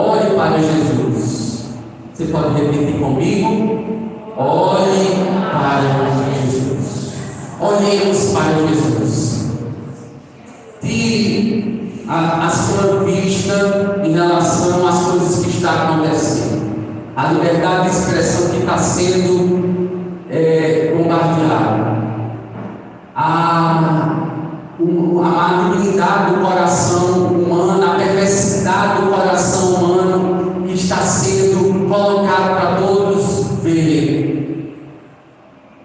Olhe para Jesus. Você pode repetir comigo? Olhe para Jesus. Olhemos para Jesus. Tire a sua vista em relação às coisas que estão acontecendo. A liberdade de expressão que está sendo bombardeada. A malignidade do coração humano, a perversidade do coração humano que está sendo colocado para todos verem.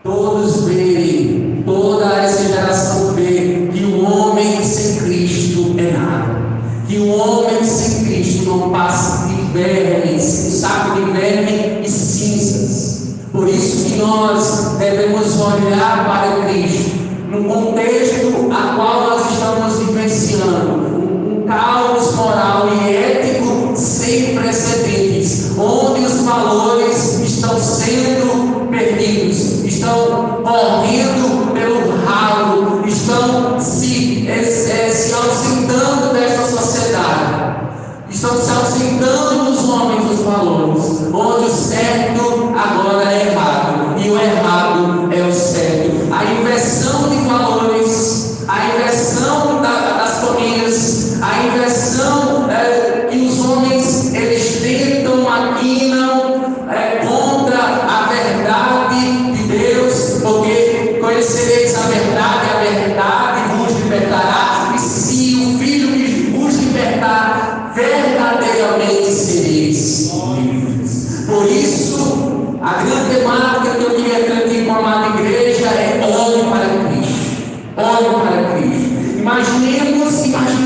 Todos verem, toda essa geração vê que o homem sem Cristo é nada. Que o homem sem Cristo não passa de vermes, um saco de verme e cinzas. Por isso que nós devemos olhar para Cristo, no contexto a qual nós estamos vivenciando, um caos moral e ético sem precedentes, onde os valores estão sendo perdidos, estão correndo pelo ralo, estão se ausentando desta sociedade, estão se ausentando dos homens dos valores, onde o certo agora é errado e o errado é o certo. A inversão de valores, a inversão das famílias, a inversão que os homens eles tentam, maquinam contra a verdade de Deus, porque conhecereis a verdade vos libertará, e se o Filho vos libertar, verdadeiramente sereis livres. Por isso, a grande temática que eu queria refletir com a amada igreja é: olhe para Cristo. Olhe para Cristo. Imagine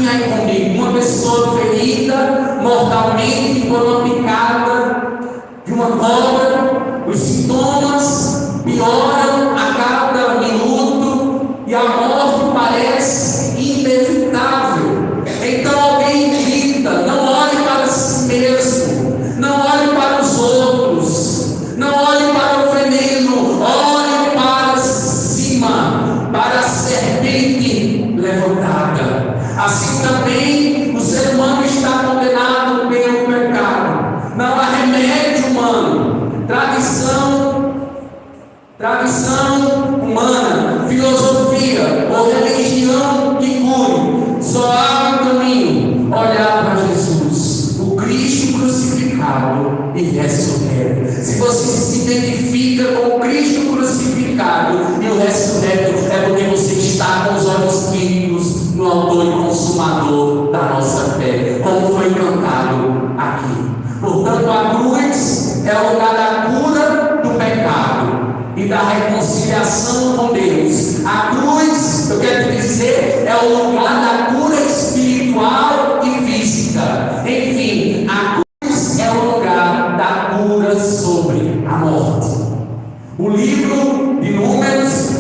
aí comigo, uma pessoa ferida mortalmente por uma picada de uma cobra. Os sintomas pioram a cada minuto e a morte parece inevitável. Então alguém grita: não olhe para si mesmo, não olhe para os outros, não olhe para o veneno, olhe para cima, para a serpente levantada. Assim também o ser humano está condenado pelo pecado. Não há remédio humano, tradição humana, filosofia ou religião que cure. Só há um caminho: olhar para Jesus, o Cristo crucificado e ressurreto. Se você se identifica com o Cristo crucificado e o ressurreto, é porque você está com os olhos fixos no autor e consumador da nossa fé, como foi cantado aqui. Portanto, a cruz é o lugar da cura do pecado e da reconciliação com Deus. A cruz, eu quero dizer, é o lugar da cura espiritual e física. Enfim, a cruz é o lugar da cura sobre a morte. O livro de Números,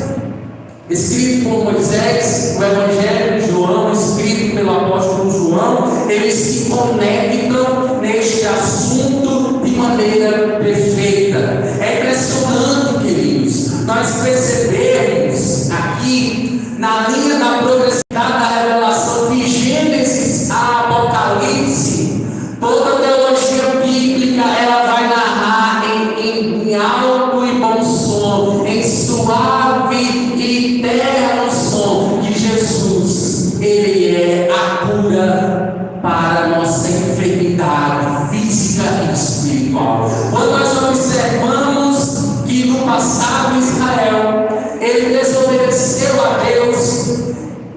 escrito por Moisés, o Evangelho de João, escrito pelo apóstolo João, eles se conectam neste assunto de maneira perfeita. É impressionante, queridos, nós percebermos aqui na linha da progressividade da revelação de Gênesis a Apocalipse, toda a teologia bíblica ela vai narrar em alto e bom som, em suave e terno som, que Jesus, ele é a cura para a nossa enfermidade física e espiritual. Quando nós observamos que no passado Israel, ele desobedeceu a Deus,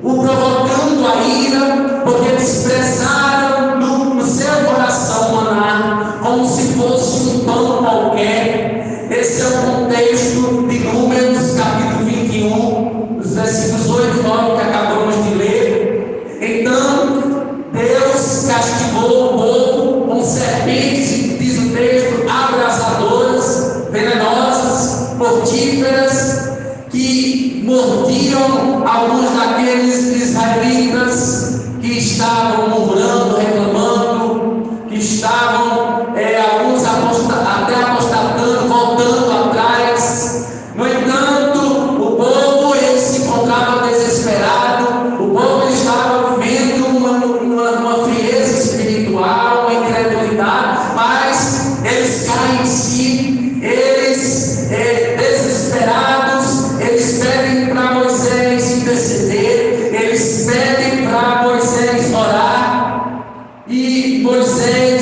o provocando a ira, porque desprezaram no seu coração maná, como se fosse um pão qualquer. Esse é o contexto de Números, capítulo 21, os versículos 8 e 9 que acabamos de ler. Então, Deus castigou o povo com serpentes, diz o texto, abrasadoras, venenosas, mortíferas, que mordiam alguns daqueles israelitas que estavam murmurando, reclamando, que estavam alguns até apostatando, voltando atrás. No entanto, o povo ele se encontrava desesperado, o povo estava vivendo uma frieza espiritual, uma incredulidade.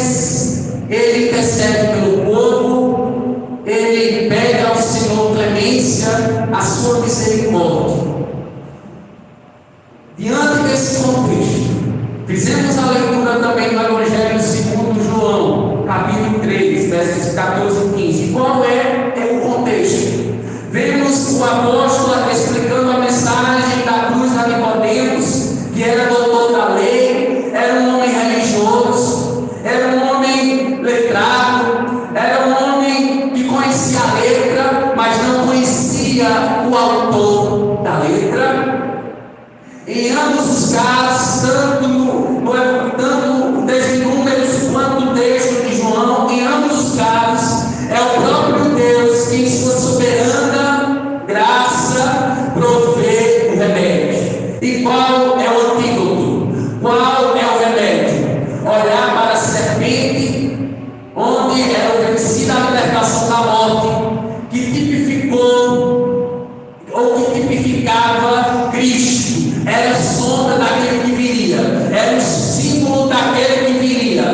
Moisés, ele intercede pelo povo, ele pede ao Senhor clemência, a sua misericórdia. Diante desse contexto, fizemos a leitura também do Evangelho segundo João, capítulo 3, versos 14 e 15. Qual é o contexto? Vemos o apóstolo explicando a mensagem da cruz a Nicodemos, que era doutor da lei, era um homem religioso, era um homem letrado, era um homem que conhecia a letra, mas não conhecia o autor da letra. Em ambos os casos, tanto no texto de Números quanto no texto de João, em ambos os casos, é o próprio Deus que, em sua soberana graça, provê o remédio. E qual é o antídoto? Qual é o remédio? Olhar para a serpente, onde era oferecida a libertação da morte, que tipificou, ou que tipificava Cristo. Era sombra daquele que viria, era um símbolo daquele que viria.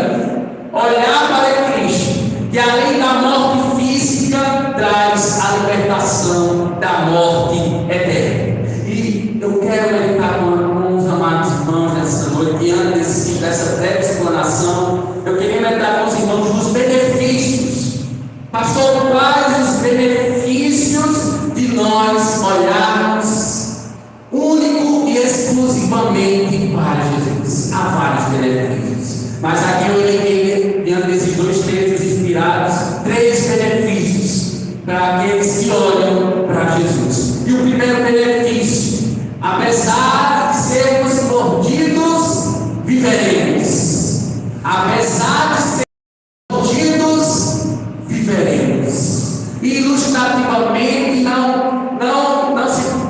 Olhar para Cristo, que além da morte física, traz a libertação da morte eterna. E eu quero meditar com os amados irmãos nessa noite, diante dessa breve explanação. Eu queria meditar com os irmãos nos benefícios. Pastor, quais os benefícios de nós olharmos único e exclusivamente para Jesus? Há vários benefícios, mas aqui eu elenquei, diante desses dois textos inspirados, 3 benefícios para aqueles que olham para Jesus. E o primeiro benefício: apesar de sermos mordidos, viveremos. Apesar de sermos mordidos, viveremos. E ilustrativamente,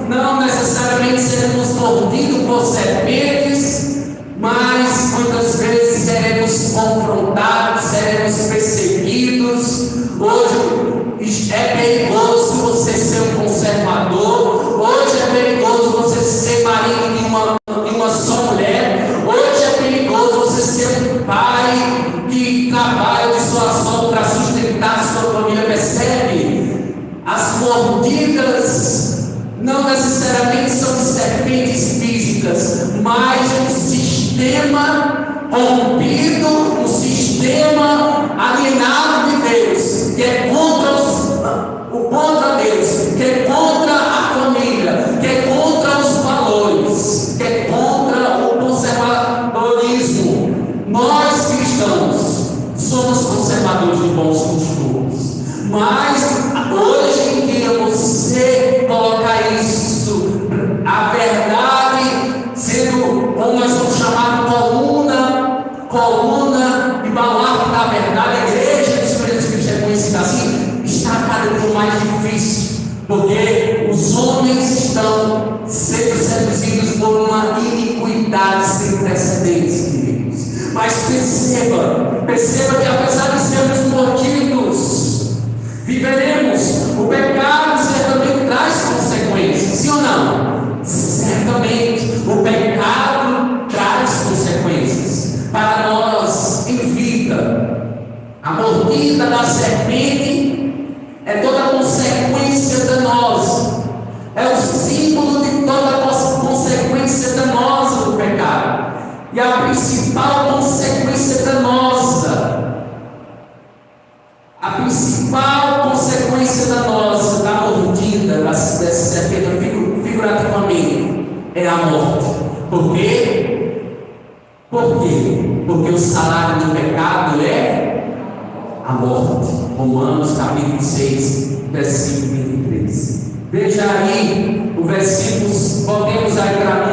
não necessariamente seremos mordidos por serpentes, mas muitas vezes seremos confrontados, seremos perseguidos. Hoje é perigoso você ser um conservador, hoje é perigoso você ser marido de uma só mulher, hoje é perigoso você ser um pai que trabalha de sua sorte para sustentar sua família. Percebe? As mordidas não necessariamente são de serpentes físicas, mas um sistema corrompido, um sistema alienado de Deus, que é contra Deus, que é contra a família, que é contra os valores, que é contra o conservadorismo. Nós cristãos somos conservadores de bons costumes, mas hoje em dia você coloca isso, a verdade, sendo, como nós vamos chamar, coluna e baluarte da verdade. A igreja dos primeiros cristãos é conhecida assim, está cada vez mais difícil, porque os homens estão sendo seduzidos por uma iniquidade sem precedentes, queridos. Mas perceba que apesar de sermos mordidos, viveremos. O pecado certamente traz consequências, sim ou não? Certamente o pecado traz consequências para nós em vida. A mordida da serpente é toda a consequência danosa, é o símbolo de toda a consequência danosa do pecado. E a principal consequência danosa, da mordida dessa serpente, figurativamente, é a morte. Por quê? Porque o salário do pecado é a morte. Romanos capítulo 6, versículo 23. Veja aí o versículo, voltemos aí para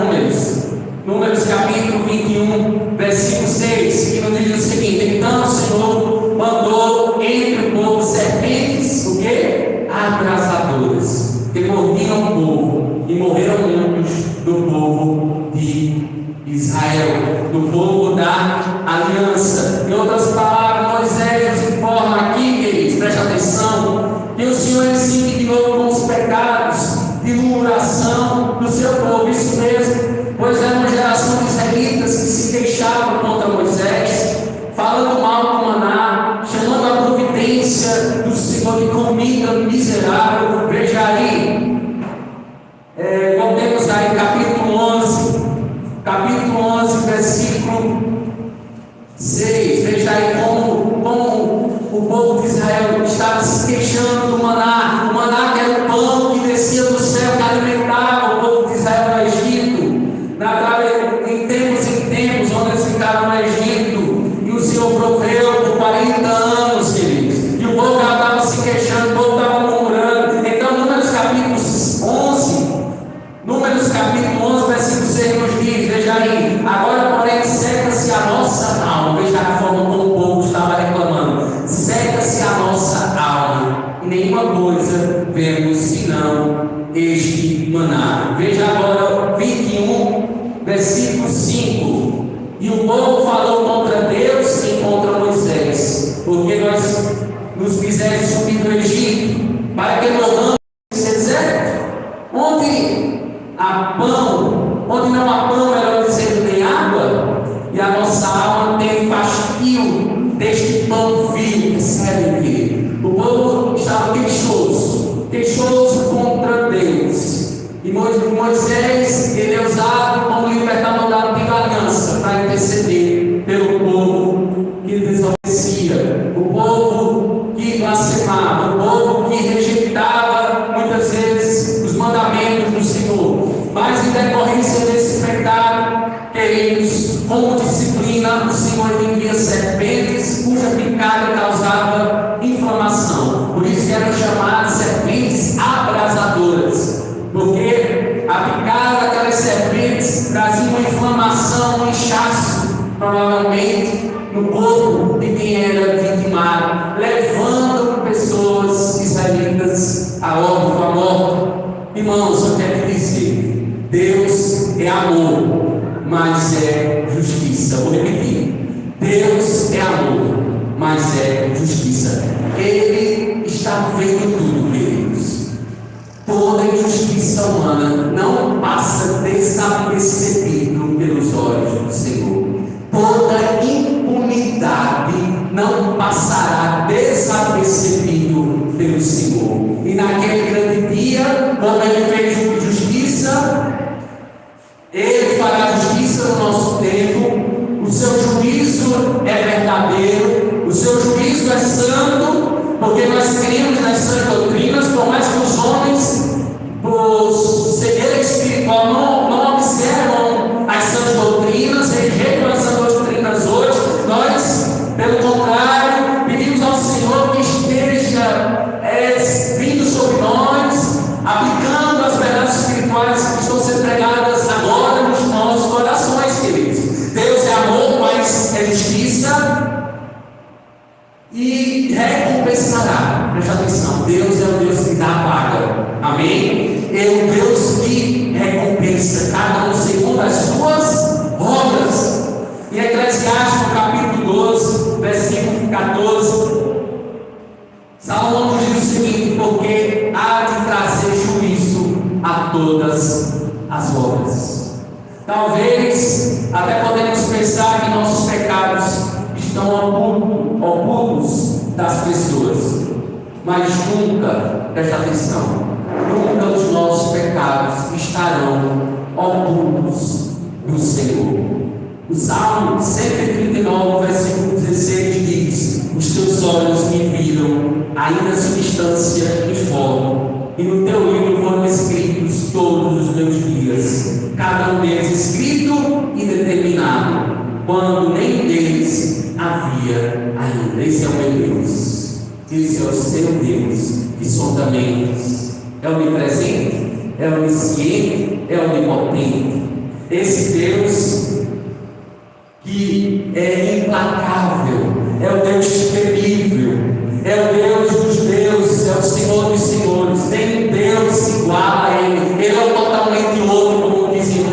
Números capítulo 21, versículo 6, que nos diz o seguinte: então o Senhor mandou entre o povo serpentes, o quê? Abrasadoras, que mordiam o povo, e morreram muitos do povo de Israel, do povo da aliança. Em outras palavras, Moisés nos informa aqui, queridos, preste atenção, que o Senhor se indignou com os pecados de murmuração do seu povo. Isso mesmo, pois era uma geração de israelitas que se queixavam contra Moisés, falando mal povo de Israel estava se queixando do maná. O maná que era o pão que descia do céu, que alimentava o povo de Israel no Egito. Em tempos, onde eles ficaram no Egito, e o Senhor proveu por 40 anos, queridos. E o povo já estava se queixando, o povo estava murmurando. Então, Números capítulo 11, versículo 6 nos diz, veja aí: agora, porém, seca-se a nossa alma. Veja a forma como o povo estava reclamando: seca-se a nossa alma, e nenhuma coisa vemos senão este maná. Veja agora 21, versículo 5: e o povo falou contra Deus e contra Moisés, porque nós nos fizemos subir do Egito, para que morramos nesse deserto, onde não há pão, melhor dizendo, nem água, e a nossa alma tem fastio deste pão vil. Percebe que o povo estava queixoso contra Deus. E Moisés, ele é usado como libertador da antiga aliança para interceder pelo povo que desobedecia, o povo que blasfemava, o povo que rejeitava muitas vezes os mandamentos do Senhor. Mas em decorrência desse pecado, queridos, como disciplina, o Senhor envia serpentes cuja picada causava inflamação. Por isso que eram chamadas serpentes abrasadoras, porque a picada daquelas serpentes trazia uma inflamação, um inchaço, provavelmente no corpo de quem era vitimado, levando pessoas israelitas a óbito, a morte. Irmãos, eu quero dizer: Deus é amor, mas é justiça. Vou repetir: Deus é amor, mas é justiça. Ele está vendo tudo, queridos. Toda injustiça humana não passa desapercebido pelos olhos do Senhor. Toda impunidade não passará desapercebido pelo Senhor. E naquele grande dia, como Ele fez justiça, Ele fará justiça no nosso tempo. O seu juízo é verdadeiro, o seu juízo é santo, porque nós cremos nas sãs doutrinas, por mais que os homens, por cegueira espiritual, não observam as sãs doutrinas, rejeitam as sãs doutrinas hoje. Nós, pelo contrário, pedimos ao Senhor que esteja vindo sobre nós, aplicando as verdades espirituais que estão sendo pregadas agora nos nossos corações, queridos. Deus é amor, mas é justiça, e recompensará. Presta atenção: Deus é o Deus que dá a paga. Amém? É o Deus que recompensa cada um segundo as suas obras. Em Eclesiastes, no capítulo 12, versículo 14, Salomão diz o seguinte: porque há de trazer juízo a todas as obras. Talvez até podemos pensar que nossos pecados estão ocultos das pessoas, mas nunca, presta atenção, nunca os nossos pecados estarão ocultos do Senhor. O Salmo 139, versículo 16 diz: os teus olhos me viram ainda substância e forma, e no teu livro foram escritos todos os meus dias, cada um deles escrito e determinado, quando nem deles havia ainda. Esse é o meu Deus, esse é o seu Deus, que sonda mentes, é onipresente, é onisciente, é onipotente. Esse Deus que é implacável, é o Deus temível, é o Deus dos deuses, é o Senhor dos senhores. Tem um Deus igual a Ele. Ele é o totalmente outro, como dizia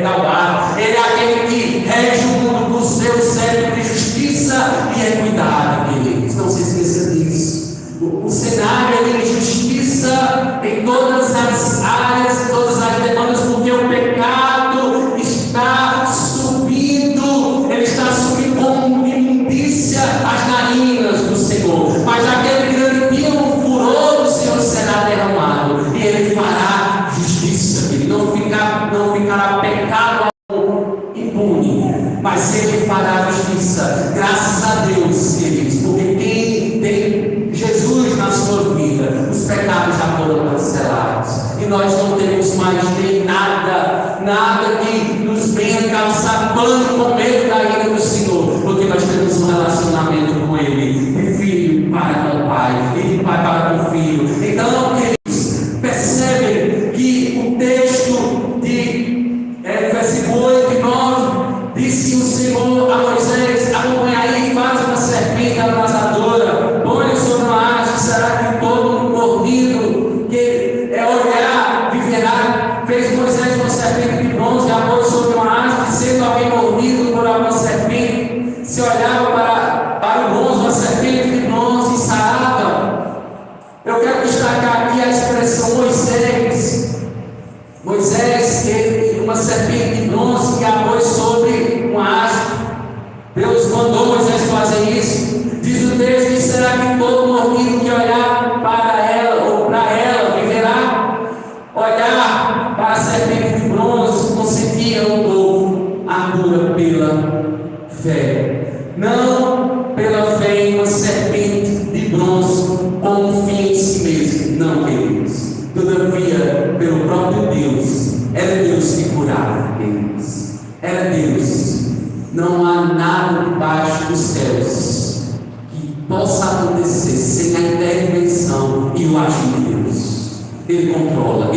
Calvar. Ele é aquele que rege o mundo com o seu cetro de justiça e equidade, queridos. Não se esqueça disso. O cenário é de justiça em todas as áreas, em todas as demandas, porque o pecado está subindo, ele está subindo como imundícia as narinas do Senhor. Mas naquele grande dia o furor do Senhor será derramado e Ele fará justiça. Ele não ficará pecado impune, mas Ele fará justiça. Graças a Deus, queridos, porque quem tem que todo mordido que olhar para ela ou para ela viverá? Olhar para a serpente de bronze concedia ao povo a cura pela fé. Não pela fé em uma serpente de bronze com um fim em si mesmo. Não, queridos. Todavia, pelo próprio Deus, era Deus que curava, queridos. Era Deus. Não há nada debaixo dos céus que possa acontecer sem a intervenção e o agir de Deus. Ele controla,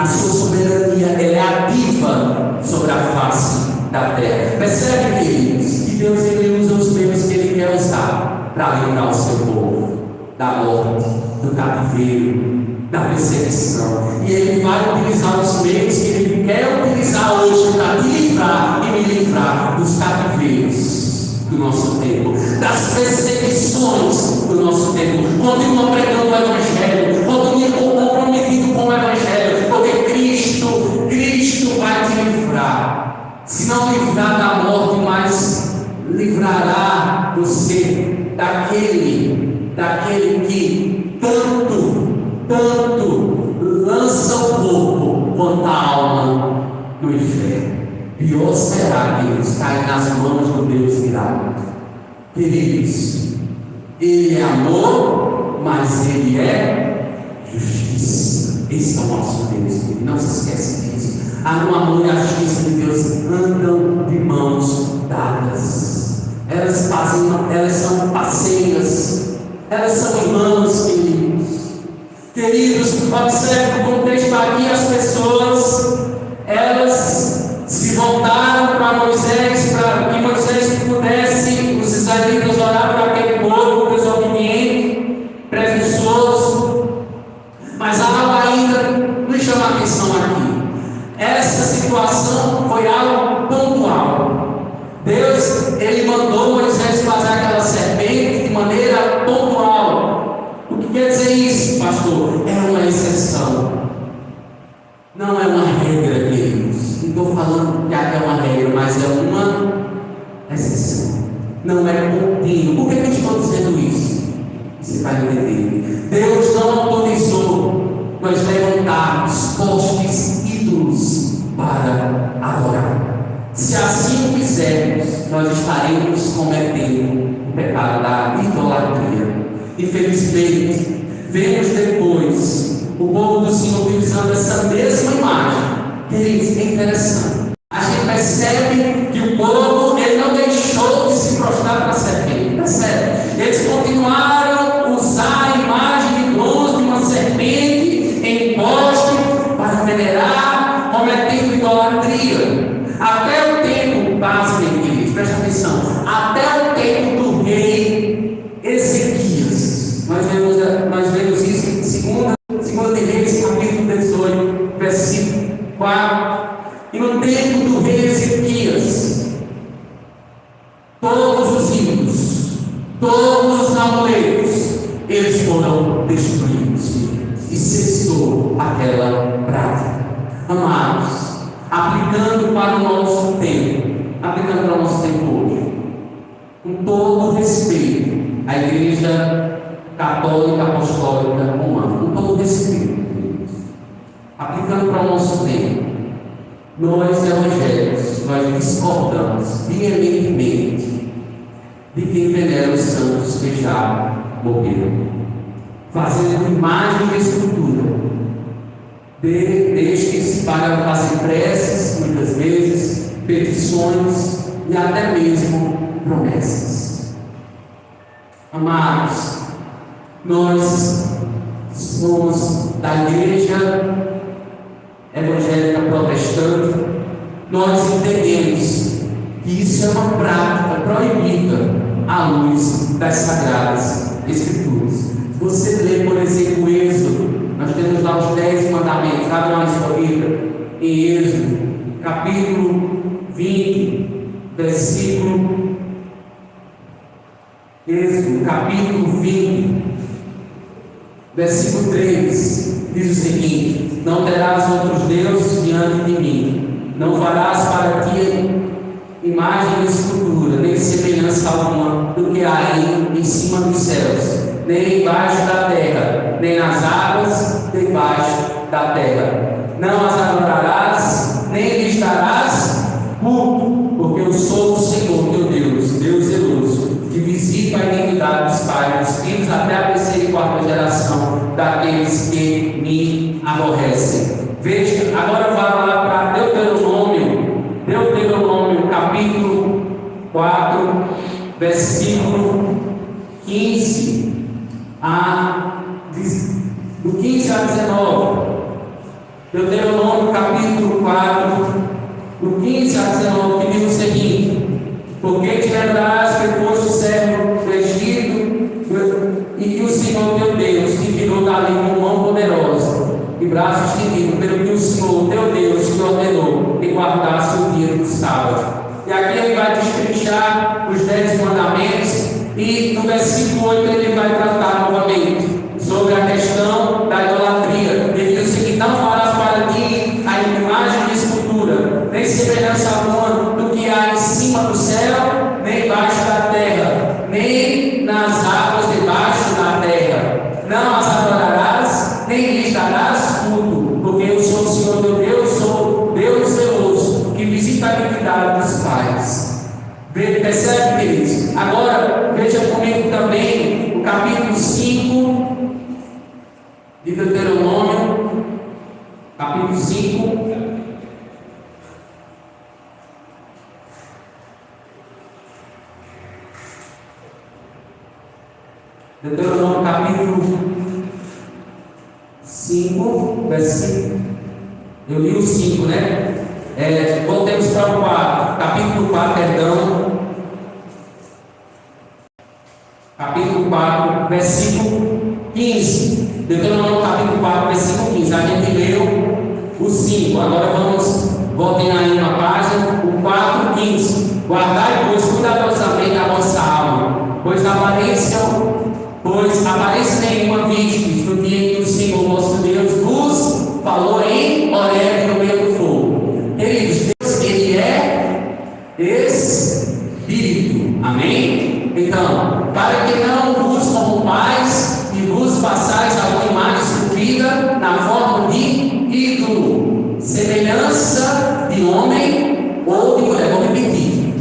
a sua soberania é ativa sobre a face da terra. Percebe, queridos, que Deus ele usa os meios que Ele quer usar para livrar o seu povo da morte, do cativeiro, da perseguição. E Ele vai utilizar os meios que Ele quer utilizar hoje para te livrar e me livrar dos cativeiros do nosso tempo, das perseguições do nosso tempo. Continua pregando o Evangelho, continua comprometido com o Evangelho, porque Cristo vai te livrar. Se não livrar da morte, mas livrará você daquele que tanto lança o corpo quanto a alma no inferno. Pior será, queridos, cair nas mãos do Deus irado. Queridos, Ele é amor, mas Ele é justiça. Esse é o nosso Deus, queridos. Não se esqueça disso. No amor e a justiça de Deus andam de mãos dadas. Elas são parceiras, elas são irmãs, queridos. Queridos, observe o contexto aqui. As pessoas, elas se voltaram para Moisés, para que Moisés pudesse, os israelitas, orar para aquele povo desobediente, presunçoso. Mas há algo ainda nos chama a atenção aqui. Essa situação foi algo pontual. Deus, Ele mandou Moisés fazer aquela serpente de maneira pontual. O que quer dizer isso, pastor? É uma exceção. Não é uma regra, queridos. Não estou falando que aqui é uma regra, mas é uma exceção. Não é contínuo. Por que eu estou dizendo isso? Você vai entender. Deus não autorizou nós levantarmos postes ídolos para adorar. Se assim o fizermos, nós estaremos cometendo o pecado da idolatria. Infelizmente, vemos depois o povo do Senhor utilizando essa mesma imagem. Queridos, é interessante. A gente percebe que o povo ele não deixou de se prostrar para a serpente. Percebe? Eles continuaram a usar a imagem de bronze de uma serpente em poste para venerar, cometendo idolatria. Até o tempo, pasmem, queridos, presta atenção. Até o tempo do rei Ezequias. Nós vemos isso em 2 de Reis, capítulo 18, versículo 4. E no tempo do rei Ezequias, todos os ídolos, todos os amuletos, eles foram destruídos. E cessou aquela prática. Amados, aplicando para o nosso tempo hoje, com todo o respeito à Igreja Católica Apostólica Romana, com todo o respeito, aplicando para o nosso tempo, nós evangélicos, nós discordamos veementemente de quem venera os santos que já morreram, fazendo imagem e escultura destes para fazer preces, muitas vezes, petições e até mesmo promessas. Amados, nós somos da Igreja Evangélica Protestante. Nós entendemos que isso é uma prática proibida à luz das Sagradas Escrituras. Você lê, por exemplo, o Êxodo, nós temos lá os 10 mandamentos. Abre uma historinha em Êxodo, capítulo 20, versículo. Êxodo, capítulo 20, versículo 3, diz o seguinte: não terás outros deuses diante de mim, não farás para ti imagem de escultura, nem semelhança alguma do que há em cima dos céus, nem embaixo da terra, nem nas águas debaixo da terra. Não as adorarás, nem lhes darás culto, porque eu sou o Senhor teu Deus, Deus zeloso, que visita a iniquidade dos pais, dos filhos, até a terceira e quarta geração daqueles que me aborrecem. Veja, agora vá lá para Deuteronômio capítulo 4, versículo 15 do 15 a 19. Deuteronômio capítulo 4, do 15 a 19, que diz o seguinte: porque te lembrarás que foste servo do Egito, e que o Senhor teu Deus te tirou dali com mão poderosa e braço estendido, pelo que o Senhor teu Deus te ordenou que guardasse o dia do sábado. E aqui ele vai destrinchar os 10 mandamentos, e no versículo 8 ele vai tratar novamente sobre a questão da idolatria. Ele diz o seguinte: não farás para ti a imagem de escultura, nem semelhança alguma do que há em cima do céu, nem embaixo da terra, nem nas águas debaixo da terra. Não as adorarás, nem lhes darás culto, porque eu sou o Senhor teu Deus, sou Deus zeloso, que visita a iniquidade dos pais. Percebe, queridos? Agora veja comigo também o capítulo 5 de Deuteronômio, capítulo 5. Deuteronômio capítulo 5, versículo. Eu li o 5, né? Voltemos para o 4, capítulo 4, perdão. Capítulo 4, versículo 15. Deuteronômio capítulo 4, versículo 15. A gente leu o 5. Agora voltem aí na página, o 4, 15. Guardai, pois, cuidadosamente a vossa alma, pois aparência nenhuma vistes no dia em que o Senhor vosso Deus vos falou em Horebe no meio do fogo. Queridos, Deus, Ele é Espírito. Amém? Então, para que não vos corrompais e vos façais alguma imagem esculpida na forma de ídolo, semelhança de homem ou de mulher. Vou repetir.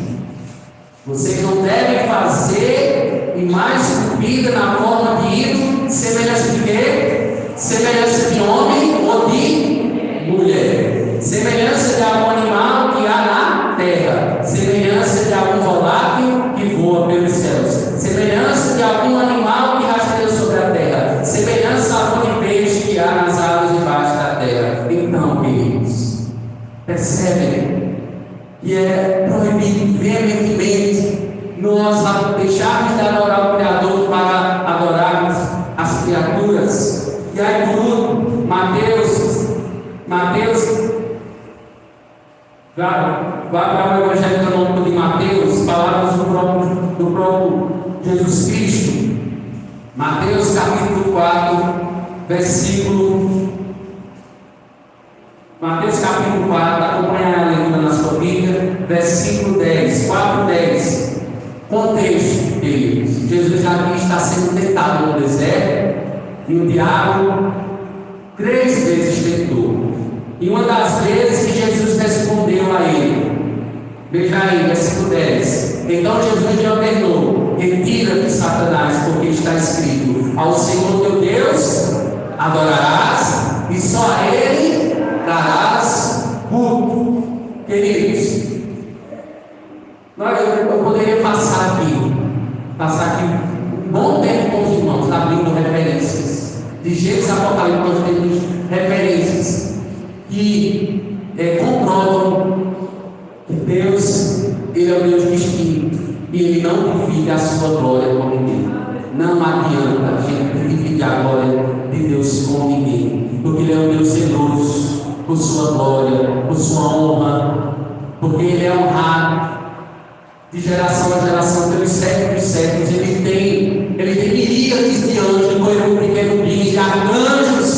Vocês não devem fazer imagem esculpida na forma de ídolo, semelhança de quê? Semelhança de homem ou de mulher. Semelhança de algum animal que há na terra. Semelhança de algum volátil que voa pelos céus. Semelhança de algum animal que rasteja sobre a terra. Semelhança a algum peixe que há nas águas debaixo da terra. Então, queridos, percebem que é proibido veementemente nós deixarmos de adorar o Criador para adorarmos as criaturas. E aí, por último, Mateus, vá para o Evangelho canônico de Mateus, palavras do próprio Jesus Cristo. Mateus capítulo 4, versículo. Mateus capítulo 4, acompanha a leitura na sua Bíblia, versículo 10, 4, 10. Contexto, queridos. Jesus aqui está sendo tentado no deserto, e o diabo 3 vezes tentou. E uma das vezes que Jesus respondeu a ele, veja aí, versículo 10. Então Jesus lhe ordenou: retira-te, Satanás, porque está escrito: ao Senhor teu Deus adorarás, e só a Ele darás culto. Queridos, eu poderia passar aqui um bom tempo com os irmãos, abrindo referências de Gênesis Apocalipse. Nós temos referências que comprovam que Deus, Ele é o Deus distinto, e Ele não divide a sua glória com ninguém. Não adianta a gente dividir a glória de Deus com ninguém, porque Ele é um Deus zeloso por sua glória, por sua honra, porque Ele é honrado de geração a geração, pelos séculos dos séculos. Ele tem miríades de anjos, de querubins, de arcanjos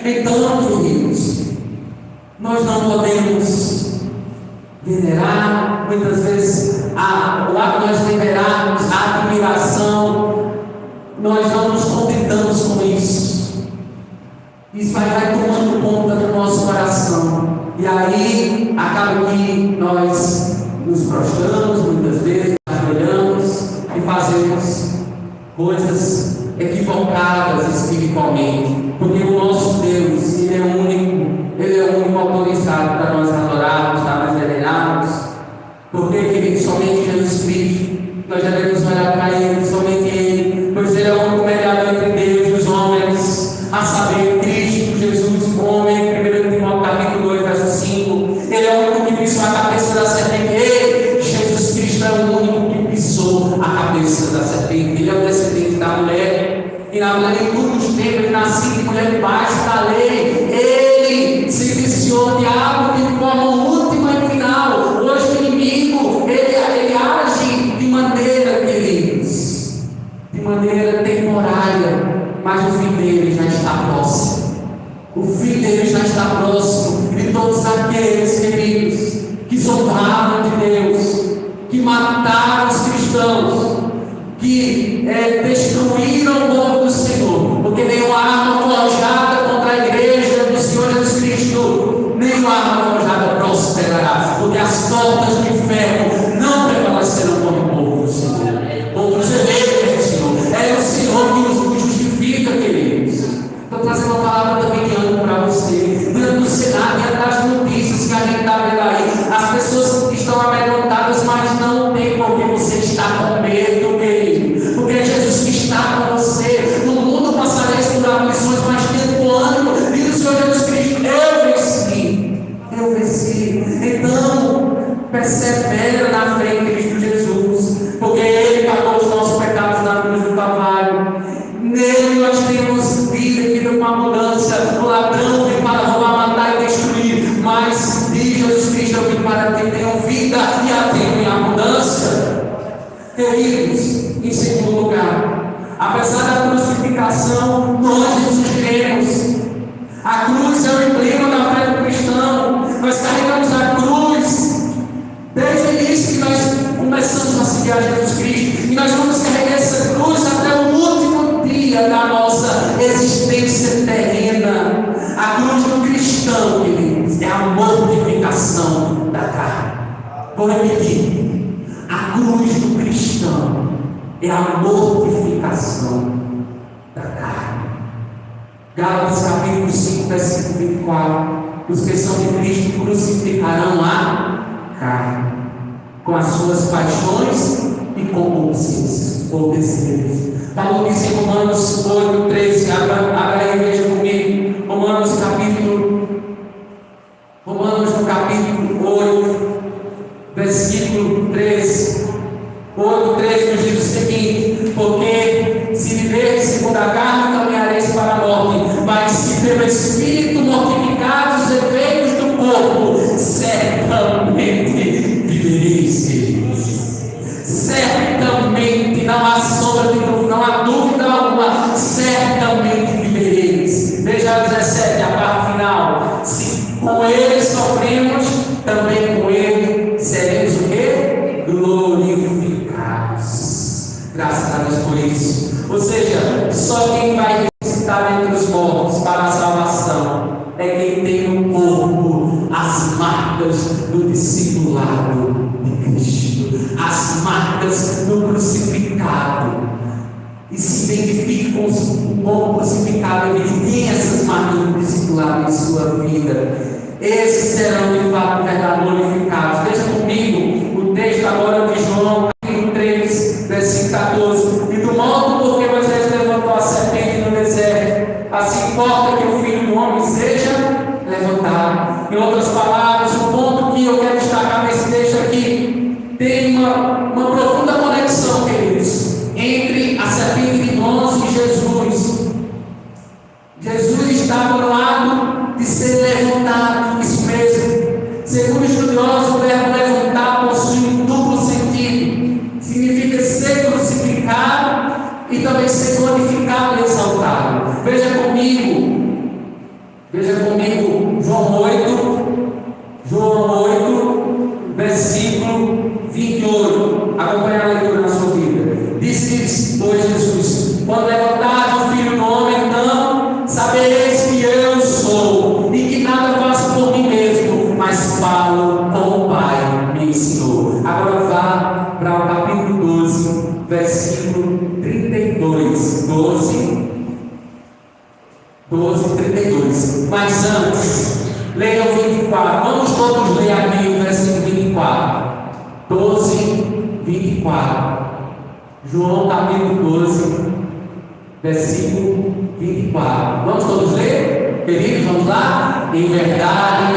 Então, queridos, nós não podemos venerar, muitas vezes, o ato de nós liberarmos a admiração, nós não nos contentamos com isso. Isso vai tomando conta do nosso coração. E aí, acaba que nós nos prostramos, muitas vezes, ajoelhamos e fazemos coisas equivocadas espiritualmente. Porque o nosso Deus, Ele é o único autorizado para nós adorarmos, para nós venerarmos. Porque, queridos, somente Jesus Cristo, nós devemos olhar para Ele, somente Ele, pois Ele é o único mediador entre Deus e os homens, a saber, Cristo Jesus, homem, 1 Timóteo capítulo 2, verso 5. Ele é o único que pisou a cabeça da serpente. Ele, Jesus Cristo, é o único que pisou a cabeça da serpente. Ele é o descendente da mulher, e na mulher em todos os tempos, ele nasceu de mulher debaixo da lei. Ele sentenciou o diabo de forma última e final. Hoje o inimigo, ele age de maneira, queridos, de maneira temporária, mas o fim dele já está próximo. O fim dele já está próximo. De todos aqueles, queridos, que zombaram de Deus, que mataram os cristãos, que destruíram o povo do Senhor, porque nenhuma arma forjada contra a igreja do Senhor Jesus Cristo, nenhuma arma forjada prosperará, porque as portas do inferno não prevalecerão contra o povo do Senhor, contra os eleitos do Senhor. É o Senhor que os justifica, queridos. Estou trazendo uma palavra também de ânimo para você. Diante do Senado, diante das notícias que a gente está vendo aí, as pessoas estão amedrontadas, mas não tem porque você está com medo, querido. Porque Jesus que está com você. No mundo passareis por aflições, mas tendo ânimo, diz o Senhor Jesus Cristo: eu venci. Eu venci. Então, persevera na fé em Cristo Jesus, porque Ele pagou os nossos pecados na cruz do Calvário. Nele nós temos vida e vida com abundância. O ladrão vem para roubar, matar e destruir, mas diz Jesus Cristo: eu vim para que tenham vida e a tenham em abundância. Queridos, em segundo lugar, apesar da crucificação, nós ressuscitemos. A cruz é o emblema da fé do cristão. Nós carregamos a cruz desde o início que nós começamos a seguir a Jesus Cristo, e nós vamos carregar essa cruz até o último dia da nossa existência terrena. A cruz do cristão, queridos, é a mortificação da carne. Vou repetir: a cruz do cristão é a mortificação da carne. Gálatas capítulo 5, versículo 24: os que são de Cristo crucificarão a carne, com as suas paixões e concupiscências ou desejos. Paulo diz em Romanos 8, 13, abra aí e veja comigo, Romanos no capítulo 8, versículo 13. 8, 13 nos diz o seguinte: porque se viver segundo a carne, caminhareis para a morte, mas se pelo Espírito mortificados os efeitos do corpo, certamente vivereis. Certamente, não há sombra de dúvida, não há dúvida alguma, certamente vivereis. Veja o 17, a parte final: se com ele sofremos, também com ele seremos o quê? Glorificados. Graças a Deus por isso. Ou seja, só quem vai ressuscitar entre os mortos para a salvação é quem tem no corpo as marcas do discipulado de Cristo, as marcas do crucificado, e se identifique com o crucificado. Ele tem essas marcas do discipulado em sua vida. Esses serão de fato glorificados. Veja comigo o texto agora de João capítulo 3, versículo 14: e do modo porque Moisés levantou a serpente no deserto, assim importa que o Filho do Homem seja levantado. Em outras palavras, o ponto que eu quero destacar nesse texto aqui tem uma profunda conexão, queridos, entre a serpente de bronze e Jesus. Jesus estava no ato de ser levantado, isso mesmo. Segundo estudiosos, o verbo levantar possui um duplo sentido. Significa ser crucificado e também ser glorificado e exaltado. Veja comigo Veja comigo João 8, versículo 28. Acompanhe a leitura na sua Bíblia. Disse, pois, Jesus: quando levantar o Filho do Homem, então sabereis que eu sou, e que nada faço por mim mesmo, mas falo como o Pai me ensinou. Agora vá para o capítulo 12, versículo 32. 12, 32. Mas antes, leia o 24. Vamos todos ler aqui o versículo 24. 12, 24. João capítulo 12, versículo 24. Vamos todos ler? Queridos, vamos lá? Em verdade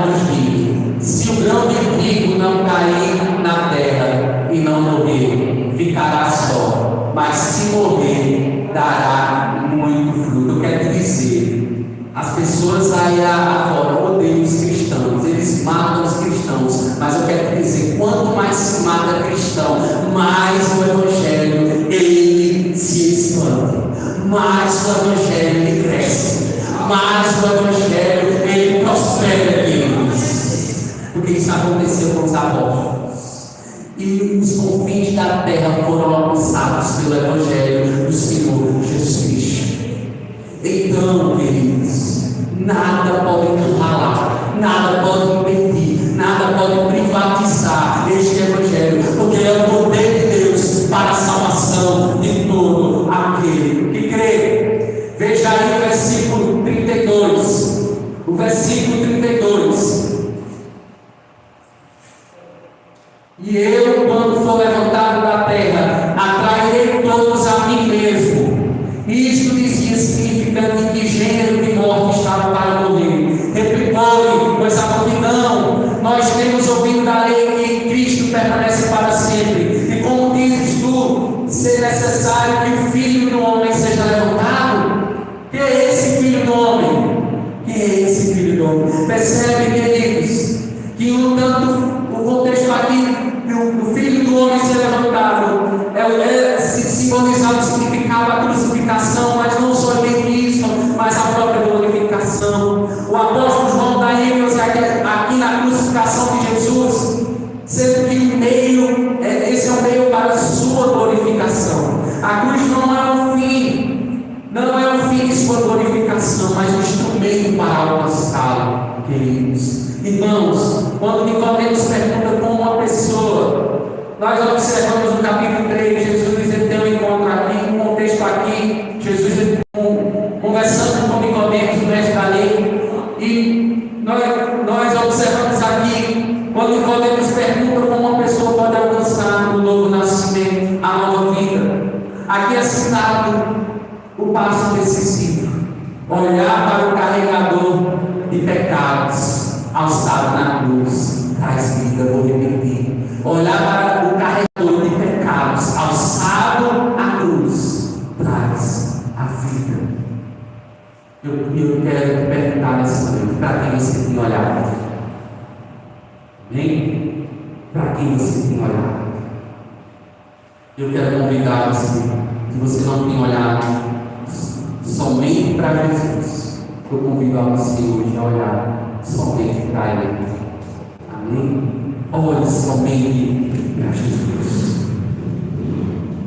vos digo: se o grão de trigo não cair na terra e não morrer, ficará só, mas se morrer, dará muito fruto. Eu quero dizer, as pessoas aí afora odeiam os cristãos, eles matam os cristãos, mas eu quero dizer, quanto mais se mata cristão, mais o evangelho ele se expande, mais o evangelho ele cresce, mais o evangelho ele prospera, queridos. Porque isso aconteceu com os apóstolos, e os confins da terra foram alcançados pelo evangelho do Senhor Jesus Cristo. Então, queridos, nada pode encurralar, nada pode impedir, nada pode privatizar este evangelho, porque é o poder de Deus para a salvação de todo aquele que crê. Veja aí o versículo 32. O versículo 32. E eu, quando for levantado da terra, atrairei todos a mim mesmo. Isto dizia, significando que gênero de morte estava para morrer. Replicou-lhe, pois a multidão, nós temos ouvido da lei que Cristo permanece para sempre. E como dizes tu, ser necessário que o Filho do Homem seja levantado? Que é esse Filho do Homem? Que é esse Filho do Homem? Percebe, queridos, que o contexto aqui, o Filho do Homem ser levantado, simbolizado, significava a crucificação, mas não somente isso, mas a própria glorificação. O apóstolo João dá ênfase aqui na crucificação de Jesus, sendo que esse é o meio para a sua glorificação. A cruz não é o fim de sua glorificação, mas um instrumento para alcançá-lo, queridos. Irmãos, quando Nicodemos pergunta como uma pessoa, nós observamos no capítulo 3, Jesus ele tem um encontro aqui, um contexto aqui, Jesus conversando com Nicodemos, o mestre da lei, e nós observamos aqui, quando Nicodemos pergunta como uma pessoa pode alcançar o novo nascimento, a nova vida. Aqui é citado o passo decisivo: olhar para o carregador de pecados alçado na cruz traz vida. Vou repetir: olhar para o carregador de pecados alçado na cruz traz a vida. Eu quero te perguntar nesse momento: para quem você tem olhado? Amém? Para quem você tem olhado? Eu quero convidar você, se você não tem olhado somente para Jesus, eu convido a você hoje a olhar somente para Ele. Amém? Olhe somente para Jesus.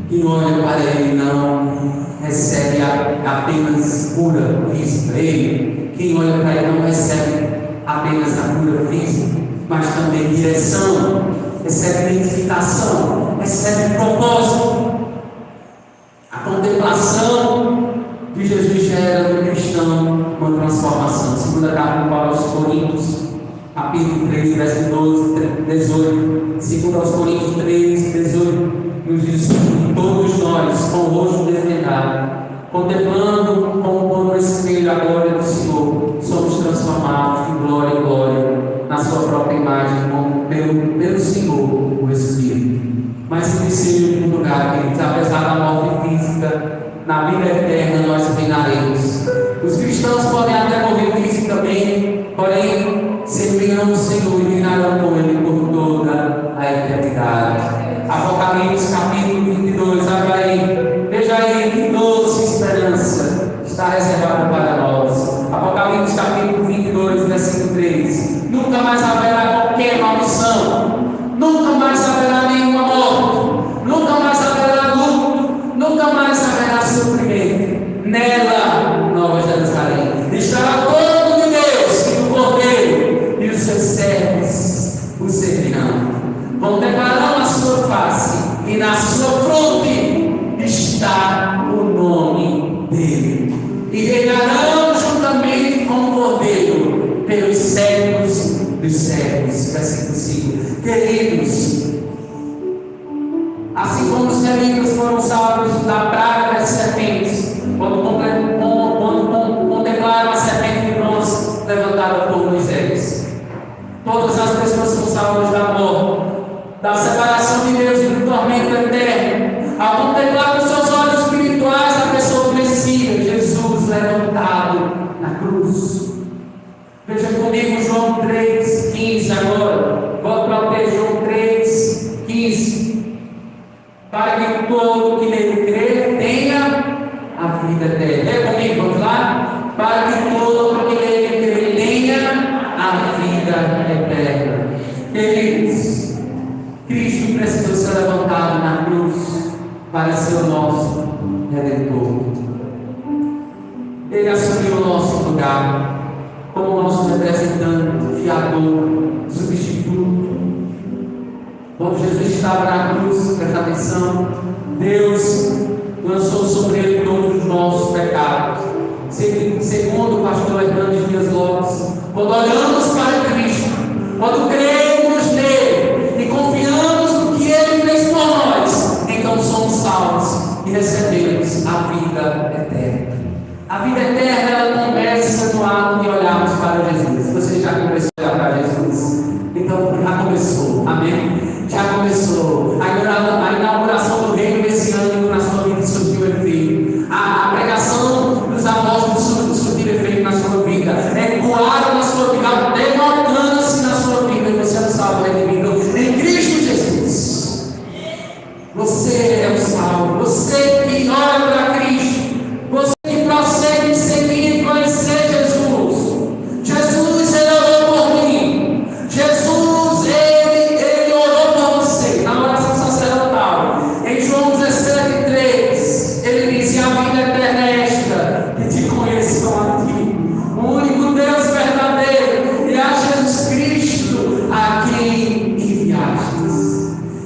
Quem olha para Ele não recebe apenas cura física. Quem olha para Ele não recebe apenas a cura física, mas também direção, recebe identificação, recebe propósito. A contemplação de Jesus gera no cristão uma transformação. Segunda carta de Paulo aos Coríntios, capítulo 3, verso 12, 18. Segundo aos Coríntios 3, 18, nos diz que todos nós, com o rosto desvendado, contemplando como no espelho a glória do Senhor, somos transformados de glória em glória na sua própria imagem, como pelo Senhor, o Espírito. Mas em terceiro lugar, queridos, apesar da morte física, na vida eterna nós reinaremos. Os cristãos podem até morrer fisicamente, porém servirão o Senhor e reinarão com Ele por toda a eternidade. Apocalipse capítulo 22, abra aí, veja aí que doce esperança está reservada para nós. Apocalipse séculos dos séculos. Versículo 5. Queridos, assim como os levitas foram salvos da praga das serpentes, quando contemplaram a serpente de bronze levantada por Moisés, todas as pessoas são salvas da morte, da separação de Deus e do tormento eterno, ao contemplar com seus olhos espirituais a pessoa do Messias, Jesus levantado na cruz. Veja comigo João 3,15 agora. Volto para o texto, João 3,15. Para que todo que nele crê tenha a vida eterna. Lê comigo, vamos lá? Para que todo que nele crê tenha a vida eterna. Queridos, Cristo precisou ser levantado na cruz para ser o nosso Redentor. Ele assumiu o nosso lugar como nosso representante, fiador, substituto. Quando Jesus estava na cruz, presta atenção, Deus lançou sobre ele todos os nossos pecados. Segundo o pastor Hernandes Dias Lopes, quando olhamos para Cristo, quando cremos nele e confiamos no que ele fez por nós, então somos salvos e recebemos a vida eterna. A vida eterna, ela começa no ato de olharmos para Jesus. Você já começou a olhar para Jesus? Então já começou, amém? Já começou. A inauguração do reino messiânico na sua vida surtiu efeito. A pregação dos apóstolos surtiu efeito na sua vida. Ecoaram na sua vida, derrotando-se na sua vida. E você é o salvo, redimido em Cristo Jesus. Você é o salvo. Você que olha para Cristo. Você que prossegue em seguir e conhecer Jesus. Jesus, ele orou por mim. Jesus, ele orou por você. Na oração sacerdotal, em João 17,3, ele disse: a vida eterna é esta, que te conheçam a ti, o único Deus verdadeiro, e a Jesus Cristo a quem enviastes.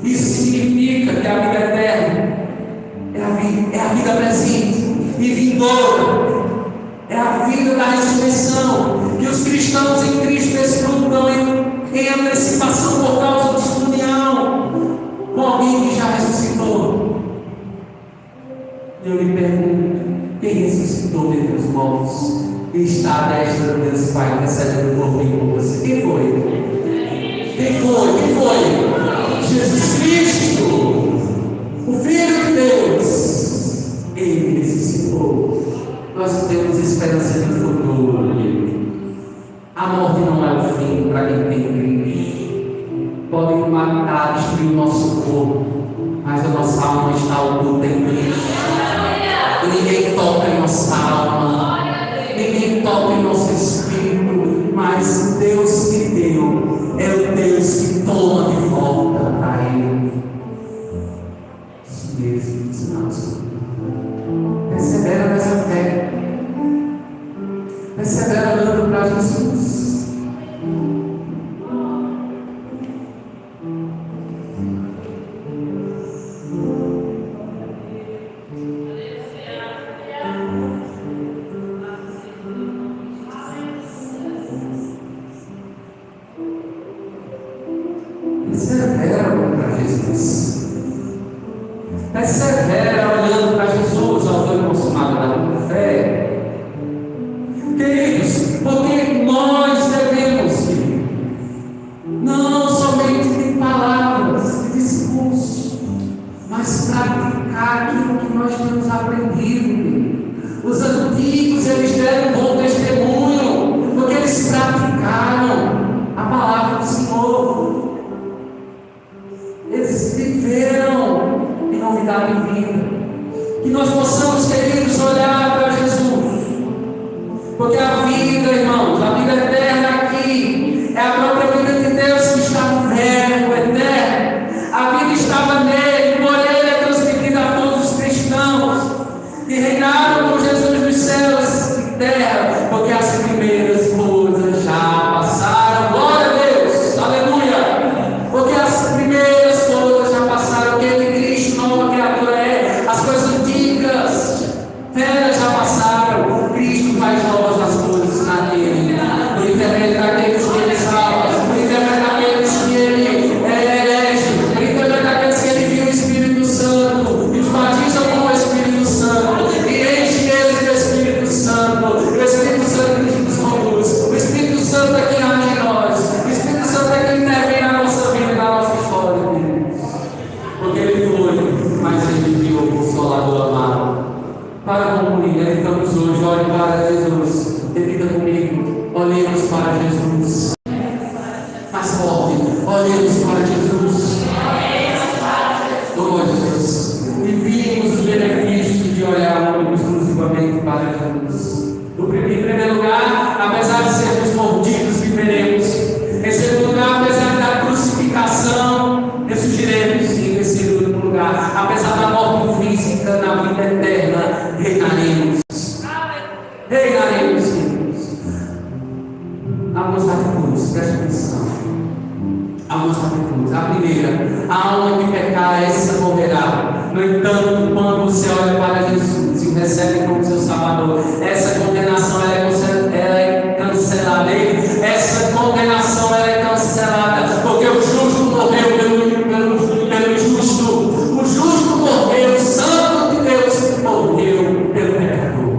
Isso significa que a vida eterna é a vida presente e vindoura, é a vida da ressurreição, que os cristãos em Cristo desfrutam em antecipação por causa de sua união com alguém que já ressuscitou. Eu lhe pergunto: quem ressuscitou dentre os mortos e está à destra de Deus Pai, recebendo por mim por você? Quem foi? Quem foi? Jesus Cristo, o Filho de Deus. Ele ressuscitou. Nós temos esperança no futuro. A morte não é o fim para quem tem Cristo. Podem matar, destruir o nosso corpo, mas a nossa alma está oculta em Cristo. E ninguém toca em nossa alma, ninguém toca em nosso espírito, mas Deus que deu é o Deus que toma de volta para Ele. Isso mesmo, ensinamos. Persevera nessa fé. Persevera olhando para Jesus. Persevera olhando para Jesus. Persevera olhando para Jesus, autor e consumador da tua fé. Queridos, porque nós devemos, não somente de palavras, de discurso, mas praticar aquilo que nós temos aprendido. Os antigos, eles deram um bom testemunho, porque eles praticaram a palavra do Senhor. Eles viveram em novidade de vida. Que nós possamos, queridos, olhar para Jesus, porque a vida, irmãos, a vida eterna aqui é a própria vida de Deus que está no Verbo eterno. A vida estava nele, por ele é transmitida a todos os cristãos que reinaram com Jesus nos céus e terra, porque as primeiras coisas já passaram. Glória a Deus, aleluia, porque as primeiras coisas já passaram, que ele, Cristo, nova criatura é. As coisas antigas, velhas já passaram. Cristo faz novas as coisas naquele, por intermédio daquele algumas atitudes, presta atenção. Algumas atitudes. A primeira, a alma que pecar, essa morrerá. No entanto, quando você olha para Jesus e o recebe como seu Salvador, essa condenação ela é cancelada. Essa condenação ela é cancelada, porque o justo morreu pelo justo. O justo morreu, o Santo de Deus morreu pelo pecador,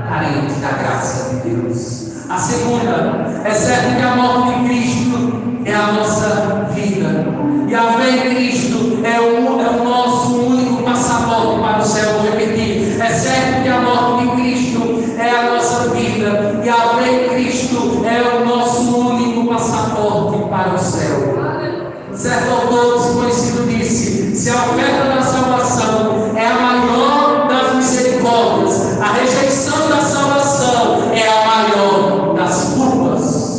carente da graça de Deus. A segunda, é certo que a morte de Cristo é a nossa vida, e a fé em Cristo é o nosso único passaporte para o céu. Vou repetir: é certo que a morte de Cristo é a nossa vida, e a fé em Cristo é o nosso único passaporte para o céu. Certo autor desconhecido disse: se a oferta da salvação é a maior das misericórdias, a rejeição da salvação é a maior das culpas.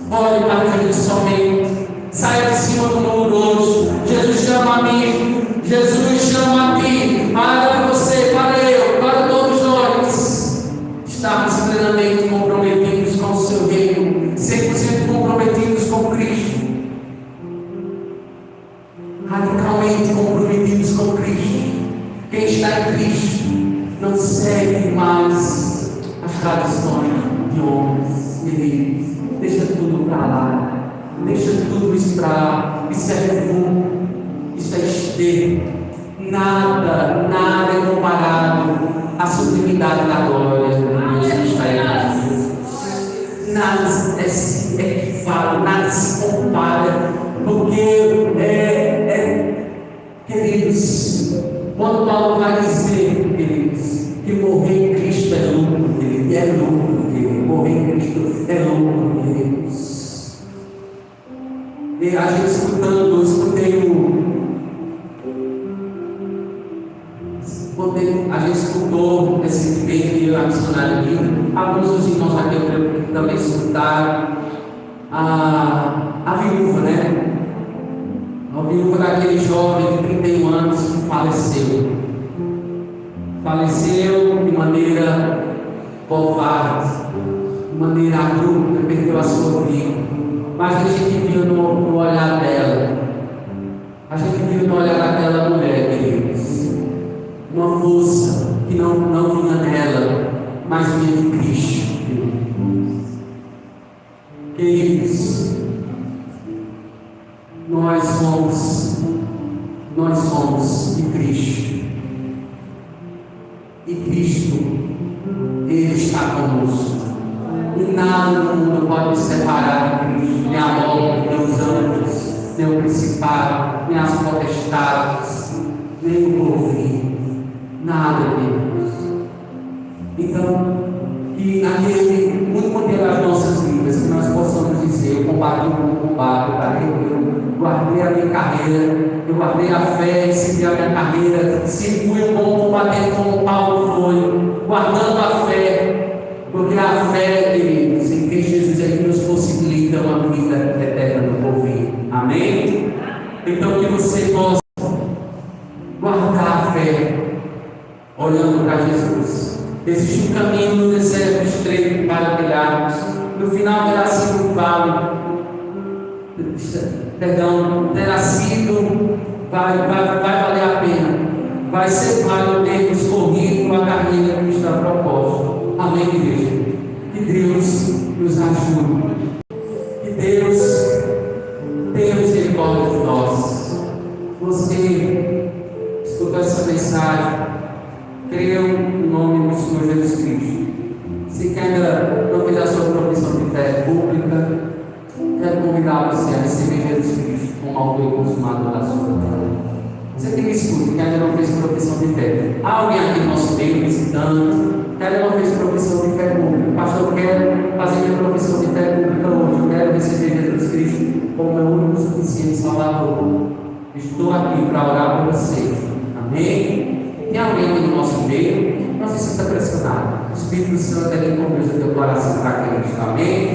Olhe para Jesus somente, saia de cima do muro hoje. Jesus chama a mim, Jesus chama a ti, para você, para eu, para todos nós estarmos plenamente comprometidos com o seu reino, 100% comprometidos com Cristo, radicalmente comprometidos com Cristo. Quem está em Cristo não segue mais as tradições de homens, queridos. Deixa tudo para lá, deixa tudo isso para lá. Isso é refúgio, isso é esterco. Nada é comparado à sublimidade da glória de Deus que está em Cristo. Nada é equivale, nada se compara, porque queridos, quando Paulo vai dizer, queridos, que morrer em Cristo é lucro, queridos, é lucro, queridos, morrer em Cristo é lucro, queridos. E a gente escutando, eu a gente escutou recentemente a missionária Lina, alguns dos irmãos aqui eu também escutaram a viúva, né? A viúva daquele jovem de 31 anos que faleceu. Faleceu de maneira covarde, de maneira abrupta, perdeu a sua vida. Mas a gente viu no olhar dela, a gente viu no olhar daquela mulher, queridos, uma força que não vinha nela, mas vinha de Cristo. Queridos, nós somos de Cristo, e Cristo, Ele está conosco, e nada no mundo pode nos separar de Cristo, nem a morte, nem os anjos, nem o principado, nem as potestades, nem o porvir, nada, Deus. Então, que naquele único dia das nossas vidas, que nós possamos dizer: eu combati o bom combate, eu guardei a minha carreira, eu guardei a fé, segui a minha carreira, se fui um bom combatente como Paulo foi, guardando a fé, porque a fé, queridos, em Cristo Jesus é que nos possibilita uma vida eterna no porvir. Amém? Então que você possa guardar a fé, olhando para Jesus. Existe um caminho no deserto estreito para trilharmos. No final terá sido vale, terá sido, vai valer a pena. Vai ser válido termos corrido a carreira que está proposta. Amém, igreja? Que Deus nos ajude. Que Deus tenha misericórdia de nós. Você escutou essa mensagem? Creio no nome do Senhor Jesus Cristo. Se quer ainda não fez a sua profissão de fé pública, quero convidar você a receber Jesus Cristo como autor e consumador da sua vida. Você que me escuta, que ainda não fez profissão de fé. Há alguém aqui no nosso meio visitando, que ainda não fez profissão de fé pública. Pastor, eu quero fazer minha profissão de fé pública hoje. Eu quero receber Jesus Cristo como meu único suficiente Salvador. Estou aqui para orar por você. Amém? Tem alguém aqui no nosso meio? Não se sinta pressionado. O Espírito Santo é quem conduz o teu coração para Cristo. Amém?